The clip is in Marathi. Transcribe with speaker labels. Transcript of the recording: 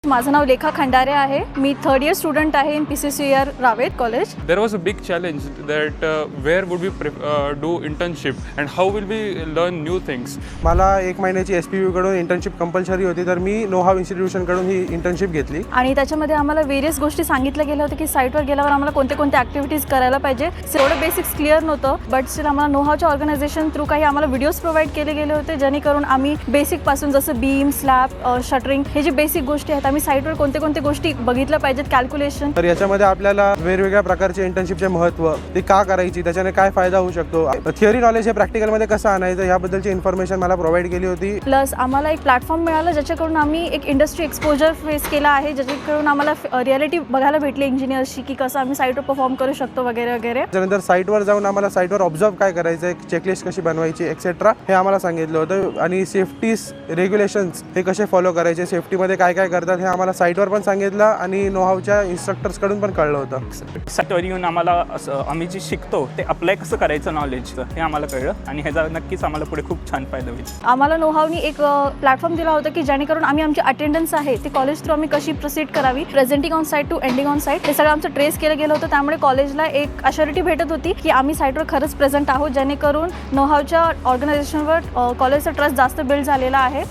Speaker 1: माझं नाव लेखा खंडारे आहे. मी 3rd year स्टुडंट आहे in PCCR Ravet college.
Speaker 2: There was a big challenge that where would we do internship and how will we learn new things.
Speaker 3: मला 1 महिन्याची SPV कडून इंटर्नशिप कंपल्सरी होती, तर मी नोहाव इन्स्टिट्यूशनकडून ही इंटर्नशिप घेतली.
Speaker 1: आणि त्याच्यामध्ये आम्हाला वेरियस गोष्टी सांगितल्या गेल्या होत्या की साईटवर गेल्यावर आम्हाला कोणते ॲक्टिव्हिटीज करायला पाहिजे. एवढं बेसिक्स क्लिअर नव्हतं, बट स्टील आम्हाला नोहावच्या ऑर्गनायझेशन थ्रू काही आम्हाला व्हिडिओज प्रोव्हाइड केले गेले होते, जेणेकरून आम्ही बेसिकपासून जसं बीम, स्लॅब, शटरिंग हे जे बेसिक गोष्टी आहेत आम्ही साईटवर कोणते गोष्टी बघितल्या पाहिजेत, कॅल्क्युलेशन.
Speaker 3: तर याच्यामध्ये आपल्याला वेगवेगळ्या प्रकारचे इंटर्नशिपचे महत्त्व, ते का करायची, त्याच्याने काय फायदा होऊ शकतो, थिअरी नॉलेज हे प्रॅक्टिकलमध्ये कसं आणायचं याबद्दलची इन्फॉर्मेशन मला प्रोव्हाइड केली होती.
Speaker 1: प्लस आम्हाला एक प्लॅटफॉर्म मिळाला ज्याच्याकडून आम्ही एक इंडस्ट्री एक्सपोजर फेस केला आहे, ज्याच्याकडून आम्हाला रियालिटी बघायला भेटली इंजिनियर्सची की कसं आम्ही साईटवर परफॉर्म करू शकतो वगैरे वगैरे.
Speaker 3: त्यानंतर साईटवर जाऊन आम्हाला साईटवर ऑब्झर्व काय करायचं, चेकलिस्ट कशी बनवायची एक्सेट्रा हे आम्हाला सांगितलं होतं. आणि सेफ्टीज रेग्युलेशन्स हे कसे फॉलो करायचे, सेफ्टीमध्ये काय काय करतात हे आम्हाला साईटवर पण सांगितलं आणि नोहावच्या इन्स्ट्रक्टर्सकडून पण कळलं होतं.
Speaker 4: साईटवर येऊन आम्हाला आम्ही जे शिकतो ते अप्लाय कसं करायचं नॉलेज हे आम्हाला कळलं आणि ह्याचा नक्कीच आम्हाला पुढे खूप छान फायदा होईल.
Speaker 1: आम्हाला नोहावनी एक प्लॅटफॉर्म दिला होता की जेणेकरून आम्ही आमची अटेंडन्स आहे ती कॉलेज थ्रू आम्ही कशी प्रोसीड करावी, presenting on site to ending on site, हे सगळं आमचं ट्रेस केलं गेलं होतं. त्यामुळे कॉलेजला एक अश्युरिटी भेटत होती की आम्ही साईटवर खरंच प्रेझेंट आहोत, जेणेकरून नोहावच्या ऑर्गनायझेशनवर कॉलेजचा ट्रस्ट जास्त बिल्ड झालेला आहे.